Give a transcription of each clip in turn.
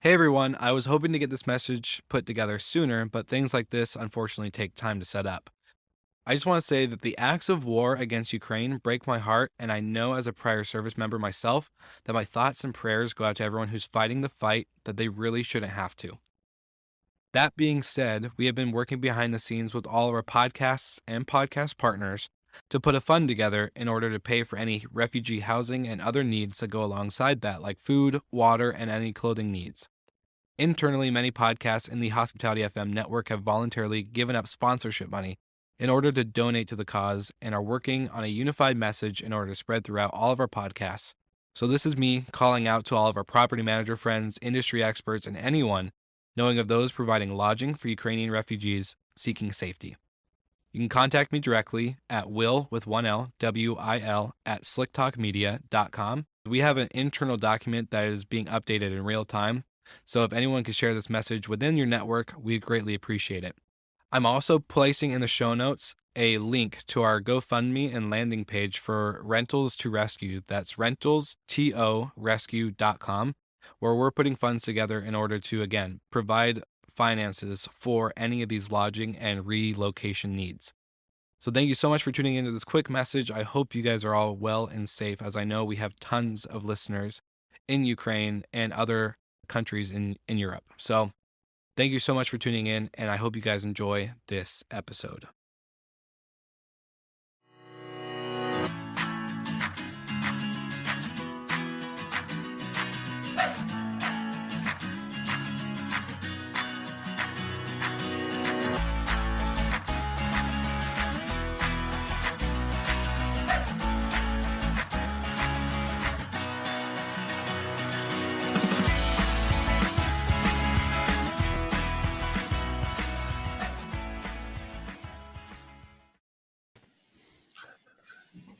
Hey everyone, I was hoping to get this message put together sooner, but things like this unfortunately take time to set up. I just want to say that the acts of war against Ukraine break my heart, and I know as a prior service member myself that my thoughts and prayers go out to everyone who's fighting the fight that they really shouldn't have to. That being said, we have been working behind the scenes with all of our podcasts and podcast partners to put a fund together in order to pay for any refugee housing and other needs that go alongside that, like food, water, and any clothing needs. Internally, many podcasts in the Hospitality FM network have voluntarily given up sponsorship money in order to donate to the cause and are working on a unified message in order to spread throughout all of our podcasts. So this is me calling out to all of our property manager friends, industry experts, and anyone knowing of those providing lodging for Ukrainian refugees seeking safety. You can contact me directly at will with one L, W-I-L, at slicktalkmedia.com. We have an internal document that is being updated in real time, so if anyone could share this message within your network, we'd greatly appreciate it. I'm also placing in the show notes a link to our GoFundMe and landing page for Rentals to Rescue. That's rentalstorescue.com, where we're putting funds together in order to, again, provide finances for any of these lodging and relocation needs. So thank you so much for tuning into this quick message. I hope you guys are all well and safe, as I know we have tons of listeners in Ukraine and other countries in Europe. So thank you so much for tuning in, and I hope you guys enjoy this episode.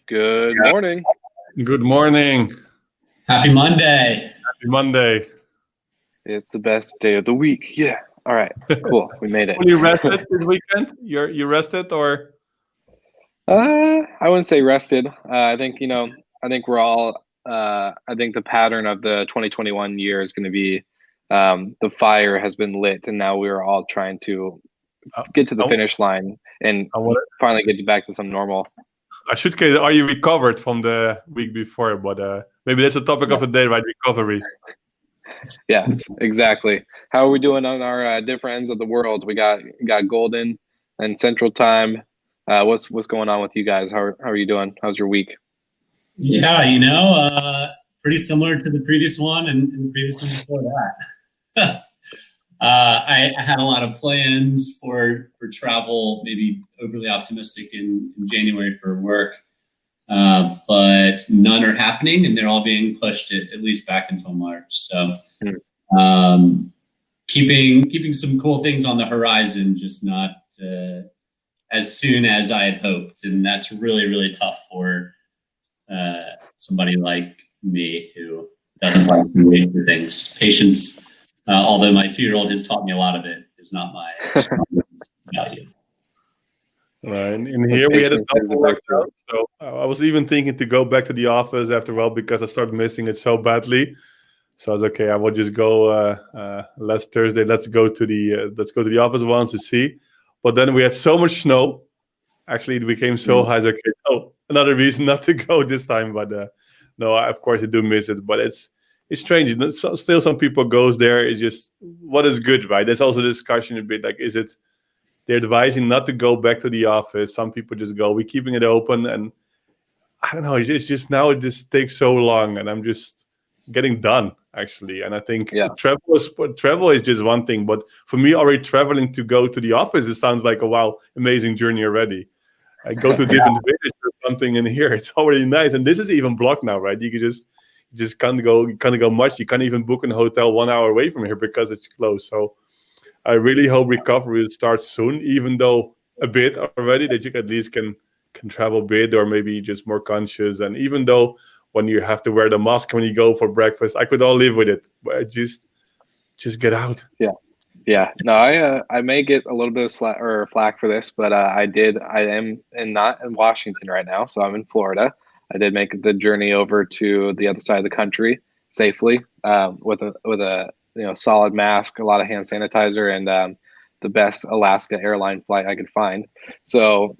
Good morning. Good morning. Happy Monday. Happy Monday. It's the best day of the week. Yeah. All right. Cool. We made it. Were you rested this weekend? You rested or? I wouldn't say rested. I think we're all. I think the pattern of the 2021 year is going to be, the fire has been lit, and now we're all trying to get to the finish line and finally get back to some normal. I should say, are you recovered from the week before? But maybe that's a topic of the day, right? Recovery. Yes, exactly. How are we doing on our different ends of the world? We got Golden and Central Time. What's going on with you guys? How are you doing? How's your week? Yeah, pretty similar to the previous one and the previous one before that. I had a lot of plans for travel, maybe overly optimistic in January for work, but none are happening, and they're all being pushed at least back until March. So keeping some cool things on the horizon, just not as soon as I had hoped. And that's really, really tough for somebody like me who doesn't like to wait for things. Patience, although my 2-year-old has taught me a lot of it, is not my strongest value. In here we had a double lockdown, so I was even thinking to go back to the office after a while because I started missing it so badly. So I was okay. I will just go last Thursday. Let's go to the office once to see. But then we had so much snow. Actually, it became so high. Okay, another reason not to go this time. But no, of course I do miss it. But it's strange. Still, some people goes there. It's just what is good, right? That's also a discussion a bit. Like, is it? They're advising not to go back to the office. Some people just go. We're keeping it open, and I don't know. It's just now it just takes so long, and I'm just getting done actually. And I think travel is just one thing, but for me, already traveling to go to the office, it sounds like a amazing journey already. I go to different villages or something in here. It's already nice, and this is even blocked now, right? You just can't go much. You can't even book a hotel 1 hour away from here because it's closed. So I really hope recovery will start soon, even though a bit already, that you at least can travel a bit or maybe just more conscious. And even though when you have to wear the mask when you go for breakfast, I could all live with it. But just get out. Yeah. No, I may get a little bit of flack for this, but I am not in Washington right now, so I'm in Florida. I did make the journey over to the other side of the country safely with a solid mask, a lot of hand sanitizer, and the best Alaska airline flight I could find. So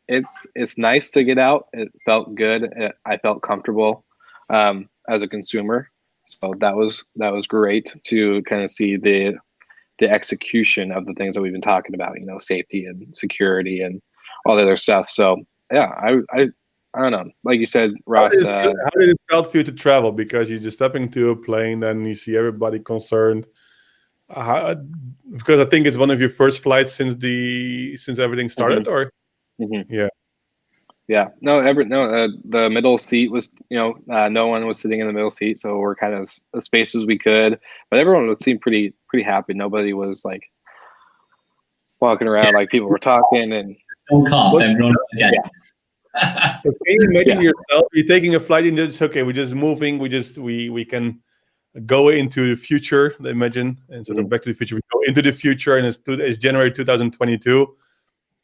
it's nice to get out. It felt good. I felt comfortable as a consumer. So that was great to kind of see the execution of the things that we've been talking about, safety and security and all the other stuff. So yeah, I don't know. Like you said, Ross. How did it feel for you to travel? Because you just step into a plane and you see everybody concerned. Because I think it's one of your first flights since everything started, or yeah. No, the middle seat was, no one was sitting in the middle seat, so we're kind of as spaced as we could. But everyone would seem pretty happy. Nobody was like walking around like people were talking and don't cough. Everyone, yeah. So can you imagine yourself? You're taking a flight and it's okay. We're just moving. We can go into the future. Imagine instead of Back to the Future, we go into the future, and it's January 2022.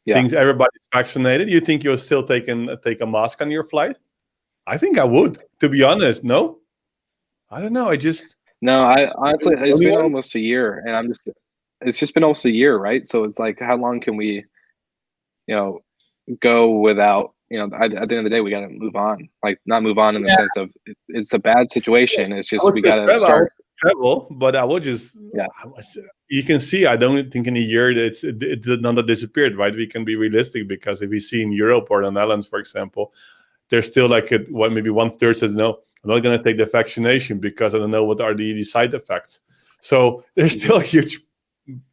Yeah. Things everybody's vaccinated. You think you'll still take a mask on your flight? I think I would, to be honest. No, I don't know. I honestly, it's been almost a year, and it's just been almost a year, right? So it's like, how long can we, go without, at the end of the day, we got to move on. Like, not move on in the sense of it's a bad situation. It's just we got to start. Travel, but I will just you can see I don't think in a year that it did not disappeared, right? We can be realistic, because if we see in Europe or the Netherlands, for example, there's still like maybe 1/3 says no, I'm not going to take the vaccination because I don't know what are the side effects. So there's still a huge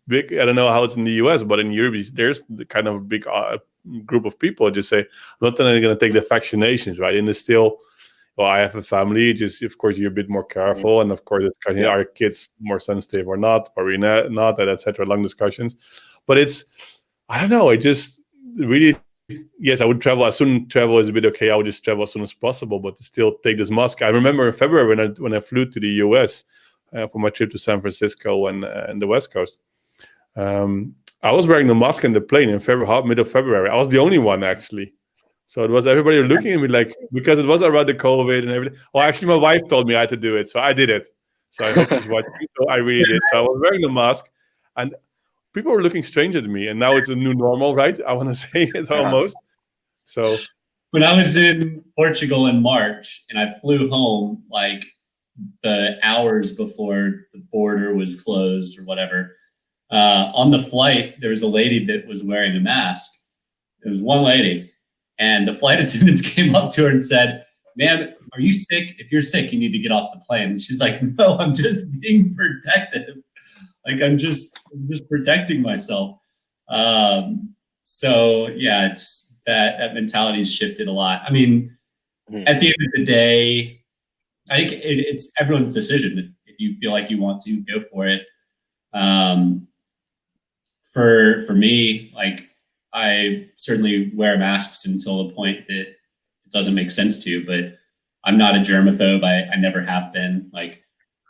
big, I don't know how it's in the US, but in Europe there's kind of a big group of people just say, I'm not only going to take the vaccinations, right? And it's still, well, I have a family. Just, of course, you're a bit more careful, and of course, it's kind of, are kids more sensitive or not? Are we not? Etc. Long discussions, but I don't know. I just really, yes, I would travel as soon. Travel is a bit okay. I would just travel as soon as possible, but still take this mask. I remember in February when I flew to the US for my trip to San Francisco and the West Coast. I was wearing the mask in the plane in mid of February. I was the only one, actually. So it was everybody looking at me like, because it was around the COVID and everything. Well, actually, my wife told me I had to do it, so I did it. So I hope she's watching. So I really did. So I was wearing the mask, and people were looking strange at me. And now it's a new normal, right? I want to say it almost. So when I was in Portugal in March, and I flew home like the hours before the border was closed or whatever, on the flight there was a lady that was wearing a mask. There was one lady. And the flight attendants came up to her and said, "Ma'am, are you sick? If you're sick, you need to get off the plane." And she's like, "No, I'm just being protective. Like, I'm just protecting myself." So yeah, it's that mentality's shifted a lot. I mean, at the end of the day, I think it's everyone's decision. If you feel like you want to, go for it. For me, like, I certainly wear masks until the point that it doesn't make sense to, but I'm not a germaphobe. I never have been. Like,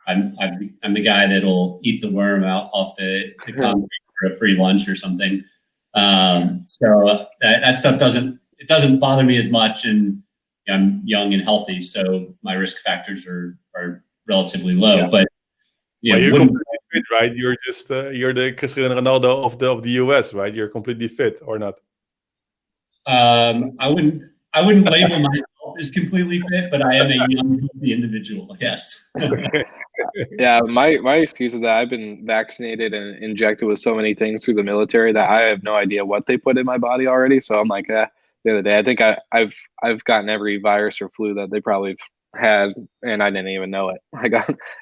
I'm the guy that'll eat the worm out off the concrete for a free lunch or something. So that stuff doesn't bother me as much, and I'm young and healthy, so my risk factors are relatively low. Yeah. But you're completely fit, right? You're just you're the Cristiano Ronaldo of the US, right? You're completely fit, or not? I wouldn't label myself as completely fit, but I am a young, healthy individual. Yes. Yeah, my excuse is that I've been vaccinated and injected with so many things through the military that I have no idea what they put in my body already. So I'm like, the other day, I think I've gotten every virus or flu that they probably had, and I didn't even know it.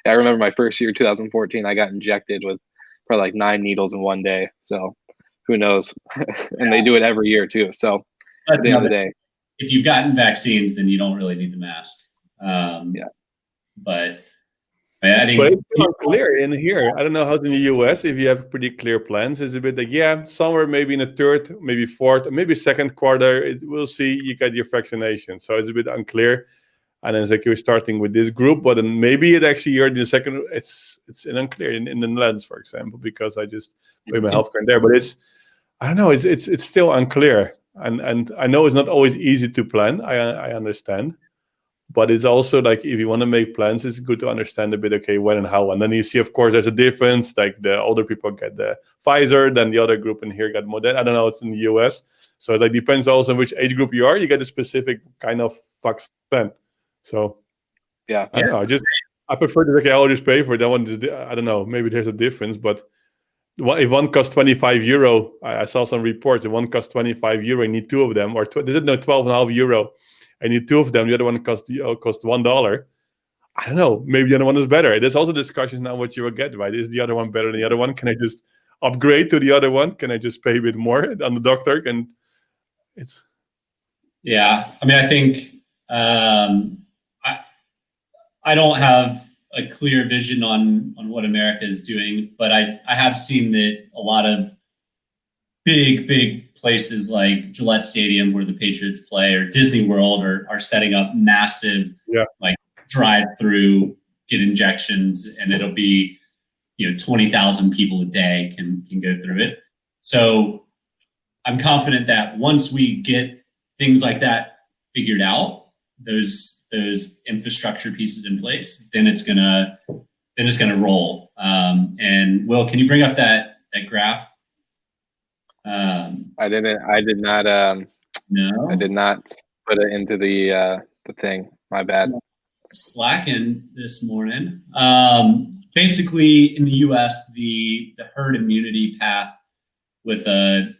I remember my first year, 2014, I got injected with probably like 9 needles in one day. So who knows? And they do it every year too. So at the end of the day, if you've gotten vaccines, then you don't really need the mask. But I think it's unclear in here. I don't know how it's in the US. If you have pretty clear plans, it's a bit like, somewhere maybe in the third, maybe fourth, maybe second quarter, we'll see you get your vaccination. So it's a bit unclear. And then it's like you're starting with this group, but then maybe it actually you're in the second. It's unclear in the Netherlands, for example, because I just pay my healthcare in there. But I don't know. It's still unclear, and I know it's not always easy to plan. I understand, But it's also like, if you want to make plans, it's good to understand a bit, okay, when and how. And then you see, of course, there's a difference. Like the older people get the Pfizer, then the other group in here got Moderna. I don't know, it's in the US. So it depends also on which age group you are. You get a specific kind of vaccine. So Yeah. I don't know. I prefer to, okay, I'll just pay for it. That one. I don't know. Maybe there's a difference, but if one costs €25, I saw some reports. If one costs €25, you need two of them, or is it no €12.5? I need two of them. The other one cost $1. I don't know. Maybe the other one is better. There's also discussions now what you will get, right? Is the other one better than the other one? Can I just upgrade to the other one? Can I just pay a bit more on the doctor? And it's... Yeah. I mean, I think I don't have a clear vision on what America is doing, but I have seen that a lot of big places like Gillette Stadium, where the Patriots play, or Disney World are setting up massive like drive-through, get injections, and it'll be 20,000 people a day can go through it. So I'm confident that once we get things like that figured out, those infrastructure pieces in place, then it's gonna roll. And Will, can you bring up that graph? I did not. No, I did not put it into the thing. My bad. Slacking this morning. Basically, in the U.S., the herd immunity path with a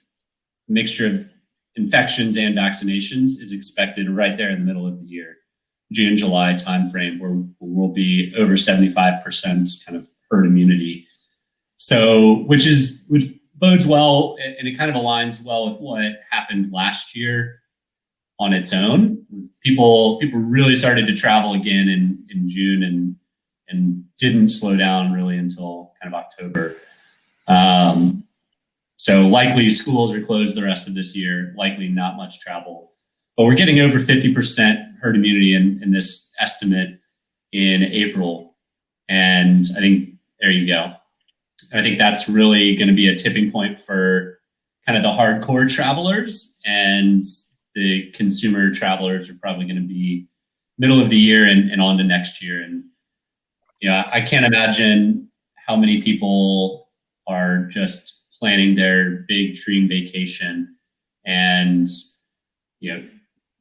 mixture of infections and vaccinations is expected right there in the middle of the year, June, July timeframe, where we'll be over 75% kind of herd immunity. So, which bodes well, and it kind of aligns well with what happened last year on its own. People really started to travel again in June and didn't slow down really until kind of October. So likely schools are closed the rest of this year, likely not much travel. But we're getting over 50% herd immunity in this estimate in April. And I think, there you go. I think that's really going to be a tipping point for kind of the hardcore travelers, and the consumer travelers are probably going to be middle of the year and on to next year. And I can't imagine how many people are just planning their big dream vacation, and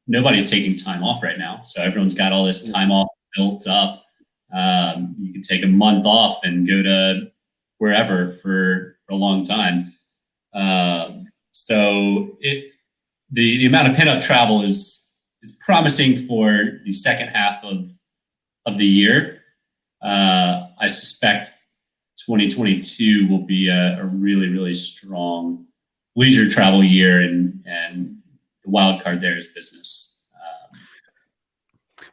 nobody's taking time off right now. So everyone's got all this time off built up. You can take a month off and go to wherever for a long time. So the amount of pent-up travel is promising for the second half of the year. I suspect 2022 will be a really, really strong leisure travel year, and the wild card there is business.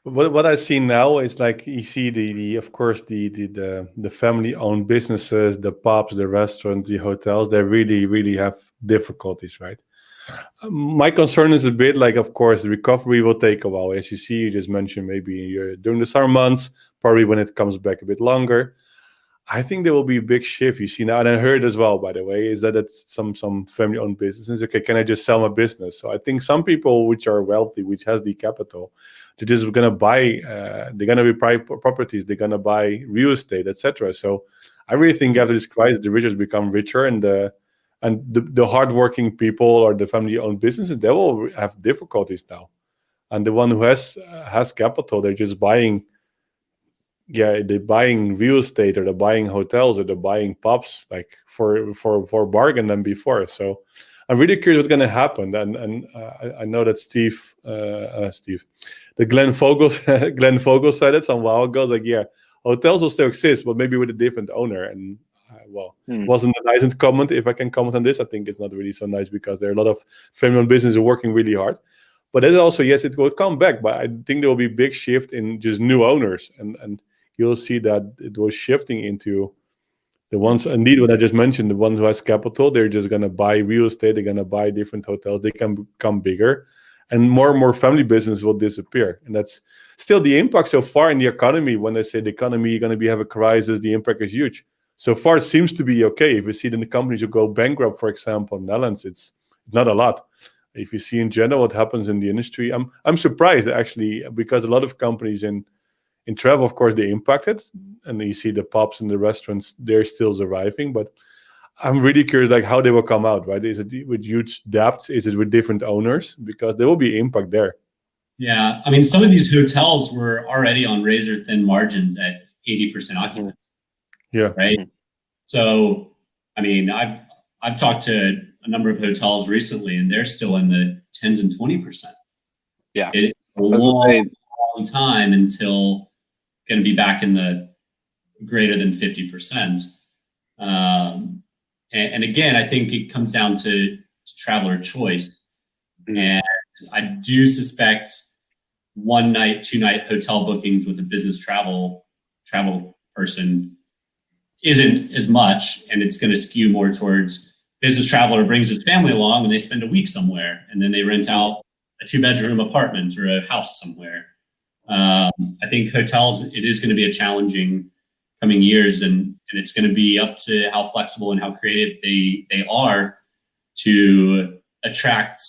What I see now is, like, you see the of course the family-owned businesses, the pubs, the restaurants, the hotels. They really have difficulties, right? My concern is a bit like, of course, the recovery will take a while. As you see, you just mentioned maybe during the summer months, probably when it comes back a bit longer. I think there will be a big shift. You see now, and I heard as well, by the way, is that it's some family-owned businesses. Okay, can I just sell my business? So I think some people which are wealthy, which has the capital, they're just going to buy. They're going to be private properties. They're going to buy real estate, etc. So I really think after this crisis, the rich become richer, and the hardworking people or the family-owned businesses, they will have difficulties now. And the one who has capital, they're just buying. Yeah, they're buying real estate, or they're buying hotels, or they're buying pubs, like for bargain than before. So I'm really curious what's going to happen. And I know that Glenn Fogel said it some while ago. Like, yeah, hotels will still exist, but maybe with a different owner. And wasn't a nice comment. If I can comment on this, I think it's not really so nice, because there are a lot of family-owned businesses working really hard. But then also, yes, it will come back. But I think there will be a big shift in just new owners, and you'll see that it was shifting into the ones, indeed, what I just mentioned, the ones who has capital, they're just going to buy real estate, they're going to buy different hotels, they can become bigger, and more family business will disappear. And that's still the impact so far in the economy. When they say the economy is going to have a crisis, the impact is huge. So far, it seems to be okay. If you see the companies who go bankrupt, for example, in the Netherlands, it's not a lot. if you see in general what happens in the industry, I'm surprised actually, because a lot of companies in travel, of course, they impacted, and you see the pubs and the restaurants, they're still surviving. But I'm really curious, like how they will come out, right? Is it with huge debts? Is it with different owners? Because there will be impact there. Yeah, I mean, some of these hotels were already on razor thin margins at 80% occupancy. Yeah. Right. So, I mean, I've talked to a number of hotels recently, and they're still in the 10s and 20%. Yeah, It's a long time until going to be back in the greater than 50%. And again, I think it comes down to traveler choice. And I do suspect 1 night, 2 night hotel bookings with a business travel person isn't as much, and it's going to skew more towards business traveler brings his family along and they spend a week somewhere, and then they rent out a 2-bedroom apartment or a house somewhere. I think hotels, it is going to be a challenging coming years, and it's going to be up to how flexible and how creative they are to attract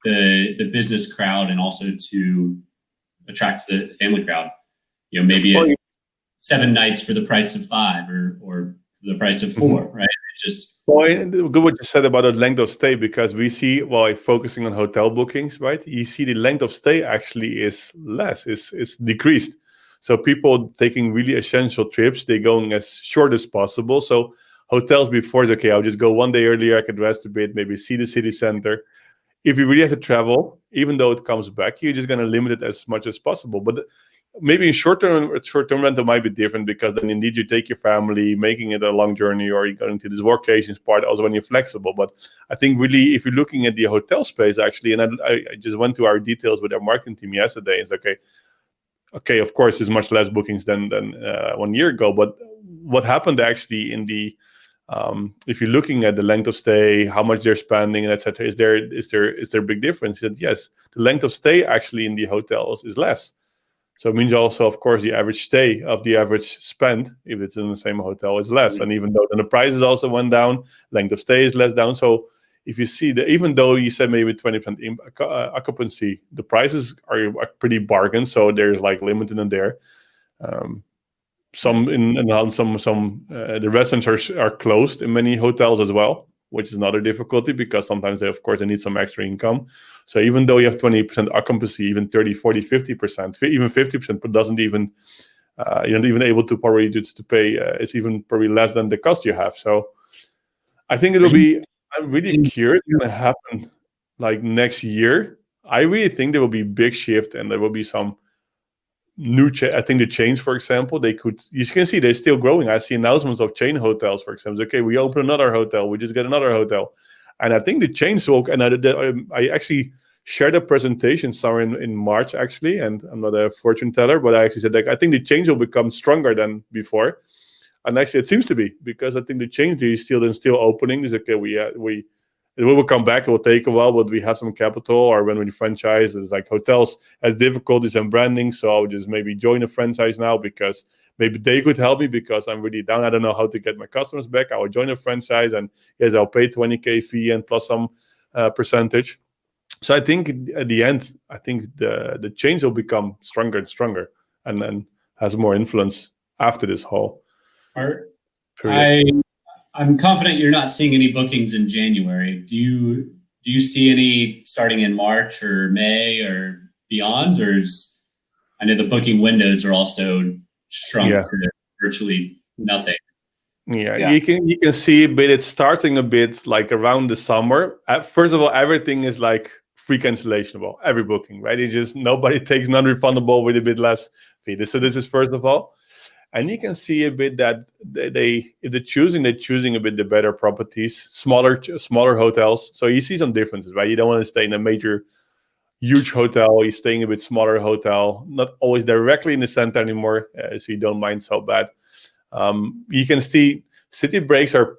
the business crowd and also to attract the family crowd. You know, maybe it's 7 nights for the price of 5 or for the price of 4, right? It's just... Well, good what you said about the length of stay, because we see, while focusing on hotel bookings, right, you see the length of stay actually is less, is decreased. So people taking really essential trips, they're going as short as possible. So hotels before is, okay, I'll just go 1 day earlier, I could rest a bit, maybe see the city center. If you really have to travel, even though it comes back, you're just going to limit it as much as possible. But maybe in short-term rental might be different, because then indeed you take your family, making it a long journey, or you're going to this workations part also when you're flexible. But I think really, if you're looking at the hotel space actually, and I just went to our details with our marketing team yesterday, it's okay, of course, there's much less bookings than 1 year ago. But what happened actually in the if you're looking at the length of stay, how much they're spending, and etc., is there a big difference? That yes, the length of stay actually in the hotels is less. So it means also, of course, the average stay of the average spend, if it's in the same hotel, is less. And even though then the prices also went down, length of stay is less down. So if you see that, even though you said maybe 20% occupancy, the prices are pretty bargain. So there's like limited in there. Some the restaurants are closed in many hotels as well, which is another difficulty, because sometimes they need some extra income. So even though you have 20% occupancy, even 30, 40, 50%, even 50%, but doesn't even you're not even able to probably to pay. It's even probably less than the cost you have. So I think it'll be. I'm really curious what's going to happen like next year. I really think there will be a big shift, and there will be some new I think the chains, for example, you can see they're still growing. I see announcements of chain hotels, for example. Okay, we open another hotel, we just get another hotel. And I think the chains will, and I actually shared a presentation somewhere in March, actually, and I'm not a fortune teller, but I actually said, like, I think the chains will become stronger than before. And actually it seems to be, because I think the chains is still opening. It's okay, it will come back. It will take a while, but we have some capital. Or when we franchise, it's like hotels has difficulties in branding. So I'll just maybe join a franchise now, because maybe they could help me, because I'm really down. I don't know how to get my customers back. I will join a franchise, and yes, I'll pay 20K fee and plus some percentage. So I think at the end, I think the change will become stronger and stronger, and then has more influence after this whole period. I'm confident you're not seeing any bookings in January. Do you see any starting in March or May or beyond? I know the booking windows are also shrunk to virtually nothing. Yeah, you can see a bit. It's starting a bit like around the summer. First of all, everything is like free cancellationable. Every booking, right? It's just nobody takes non-refundable with a bit less fee. So this is first of all. And you can see a bit that if they're choosing a bit the better properties, smaller hotels. So you see some differences, right? You don't want to stay in a major, huge hotel. You're staying in a bit smaller hotel, not always directly in the center anymore, so you don't mind so bad. You can see city breaks are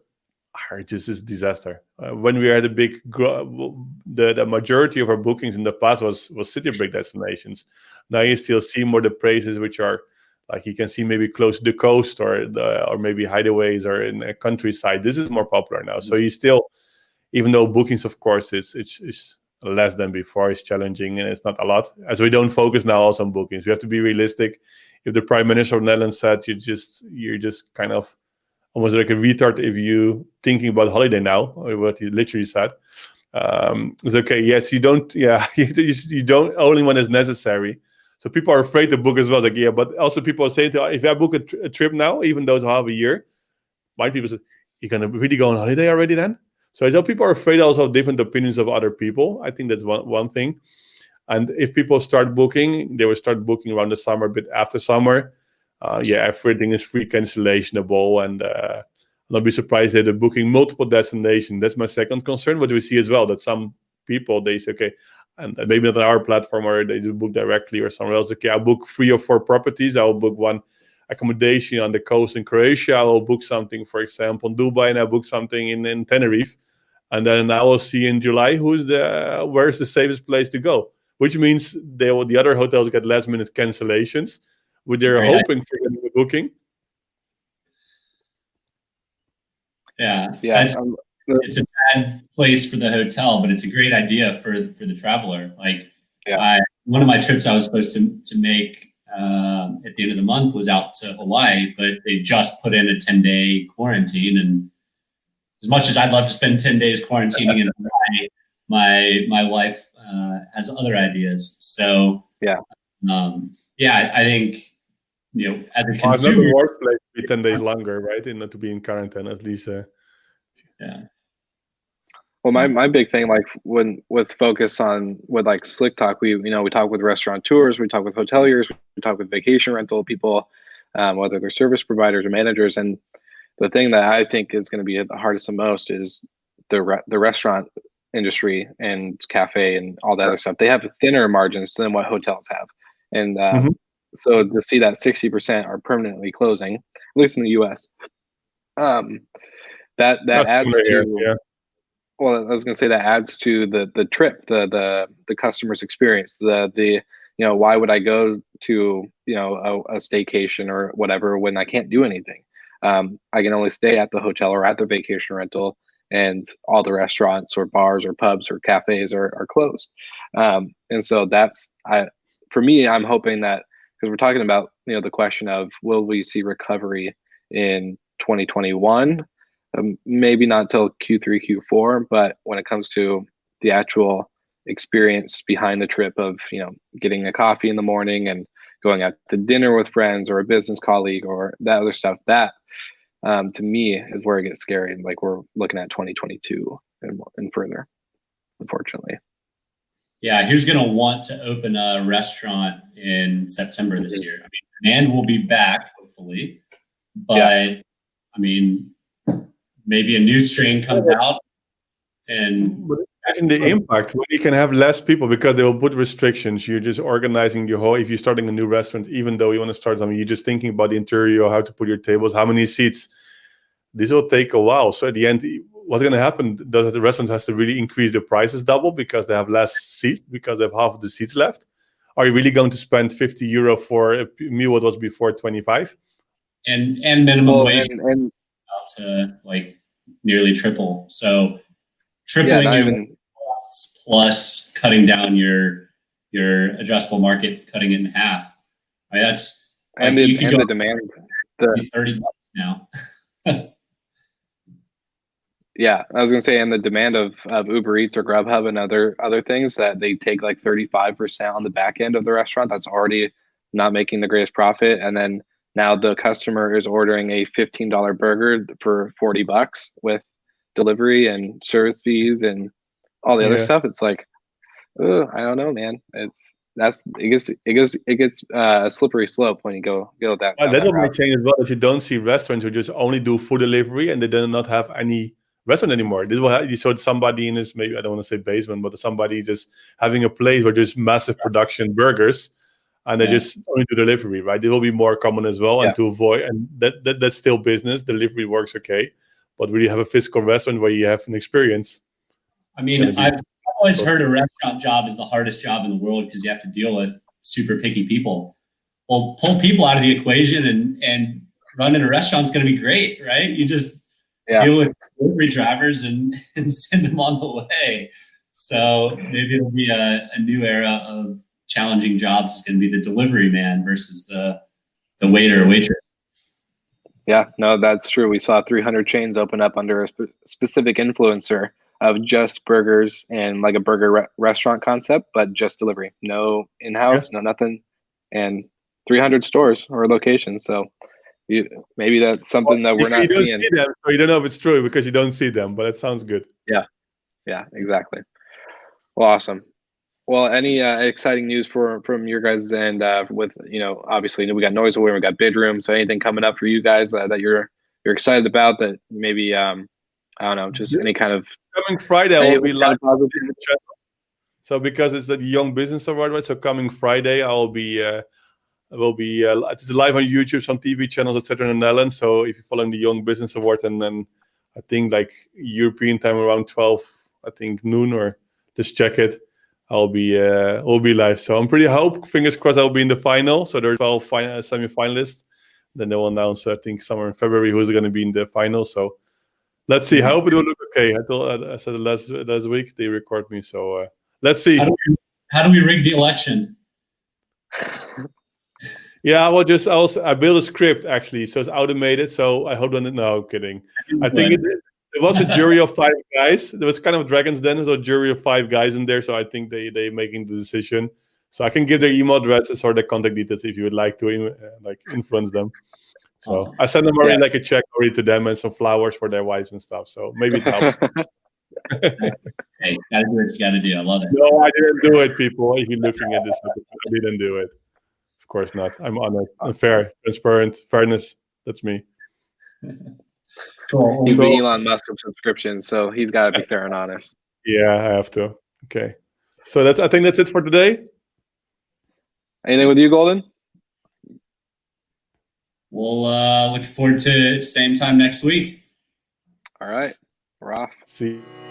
just a disaster. When we had a big, the majority of our bookings in the past was city break destinations. Now you still see more the places which are, like, you can see maybe close to the coast, or maybe hideaways, or in a countryside. This is more popular now. So you still, even though bookings, of course, it's less than before is challenging, and it's not a lot. As we don't focus now also on bookings, we have to be realistic. If the Prime Minister of the Netherlands said you're just kind of almost like a retard if you thinking about holiday now, or what he literally said. It's okay. Yes, you don't. Yeah, you don't only when it's necessary. So people are afraid to book as well. Like, yeah, but also people are saying, if I book a trip now, even though it's half a year, my people say, you're gonna really go on holiday already then? So I know people are afraid also of different opinions of other people. I think that's one thing. And if people start booking, they will start booking around the summer, a bit after summer. Everything is free cancellationable, and I'll not be surprised that they're booking multiple destinations. That's my second concern. What we see as well, that some people, they say, okay, and maybe not on our platform, or they do book directly or somewhere else. Okay, I'll book 3 or 4 properties. I will book one accommodation on the coast in Croatia. I will book something, for example, in Dubai, and I book something in Tenerife. And then I will see in July where's the safest place to go. Which means the other hotels get last minute cancellations, which they're hoping for getting a booking. Yeah. It's a bad place for the hotel, but it's a great idea for the traveler. Like, one of my trips I was supposed to make at the end of the month was out to Hawaii, but they just put in a 10-day quarantine. And as much as I'd love to spend 10 days quarantining in Hawaii, my wife has other ideas. So I think, as a consumer, the worst place to be 10 days longer, right? And not to be in quarantine at least. Well, my big thing, like with focus on with like Slick Talk, we talk with restaurateurs, we talk with hoteliers, we talk with vacation rental people, whether they're service providers or managers. And the thing that I think is going to be the hardest and most is the restaurant industry and cafe and all that other stuff. They have thinner margins than what hotels have, and so to see that 60% are permanently closing, at least in the U.S., that adds to. Well, I was going to say that adds to the trip, the customer's experience. The why would I go to a staycation or whatever when I can't do anything? I can only stay at the hotel or at the vacation rental, and all the restaurants or bars or pubs or cafes are closed. And so for me, I'm hoping that, because we're talking about the question of will we see recovery in 2021. Maybe not till Q3, Q4, but when it comes to the actual experience behind the trip of, getting a coffee in the morning and going out to dinner with friends or a business colleague or that other stuff, that to me is where it gets scary. Like, we're looking at 2022 and further, unfortunately. Yeah, who's going to want to open a restaurant in September this year? I mean, demand will be back, hopefully, but maybe a new strain comes out, and imagine the impact when you can have less people because they will put restrictions. You're just organizing your whole. If you're starting a new restaurant, even though you want to start something, you're just thinking about the interior, how to put your tables, how many seats. This will take a while. So at the end, what's going to happen? The restaurant has to really increase the prices double because they have less seats because they have half of the seats left. Are you really going to spend €50 for a meal that was before 25? And minimum wage to like nearly triple. So tripling your costs plus cutting down your addressable market, cutting it in half. I mean, that's the demand. $30 now. Yeah, I was gonna say, and the demand of Uber Eats or Grubhub and other things that they take like 35% on the back end of the restaurant. That's already not making the greatest profit, and then now the customer is ordering a $15 burger for $40 with delivery and service fees and all the other stuff. It's like, I don't know, man. It gets a slippery slope when you go that. That's what might change as well. That you don't see restaurants who just only do food delivery and they do not have any restaurant anymore. This will you saw somebody in this, maybe I don't want to say basement, but somebody just having a place where there's massive production burgers. And they just only do delivery, right? It will be more common as well, and to avoid, and that's still business. Delivery works okay, but really have a physical restaurant where you have an experience. I mean, I've always heard a restaurant job is the hardest job in the world because you have to deal with super picky people. Well, pull people out of the equation and running a restaurant is going to be great, right? You just deal with delivery drivers and send them on the way. So maybe it'll be a new era of challenging jobs. It's going to be the delivery man versus the waiter or waitress. Yeah, no, that's true. We saw 300 chains open up under a specific influencer of just burgers and like a burger restaurant concept, but just delivery. No in-house, no nothing. And 300 stores or locations. So maybe that's something that we're not seeing. See them, so you don't know if it's true because you don't see them, but it sounds good. Yeah, exactly. Well, awesome. Well, any exciting news from your guys' end with, obviously we got Noise Aware, we got Bidroom. So anything coming up for you guys that you're excited about that maybe, I don't know, just any kind of. Coming Friday, I will be live. So because it's the Young Business Award, right? So coming Friday, I will be it's live on YouTube, some TV channels, etc. in the Netherlands. So if you're following the Young Business Award, and then I think like European time around 12, I think noon, or just check it. I'll be live. So I'm pretty fingers crossed I'll be in the final. So there are 12 semi-finalists. Then they will announce, I think, somewhere in February who's going to be in the final. So let's see. I hope it will look okay. I said last week they record me. So let's see. How do we rig the election? Yeah, I built a script actually, so it's automated. So I hope that. No, I'm kidding. I think it was a jury of 5 guys. There was kind of Dragon's Den, so a jury of 5 guys in there. So I think they making the decision. So I can give their email addresses or their contact details if you would like to influence them. So awesome. I sent them already like a check already to them and some flowers for their wives and stuff. So maybe it helps. Hey, gotta do what you gotta do. I love it. No, I didn't do it, people. If you're looking at this, I didn't do it. Of course not. I'm honest, I'm fair, transparent, fairness. That's me. Cool. He's the Elon Musk of subscriptions, so he's got to be fair and honest. Yeah, I have to. Okay, so I think that's it for today. Anything with you, Golden? We'll look forward to same time next week. All right, we're off. See you.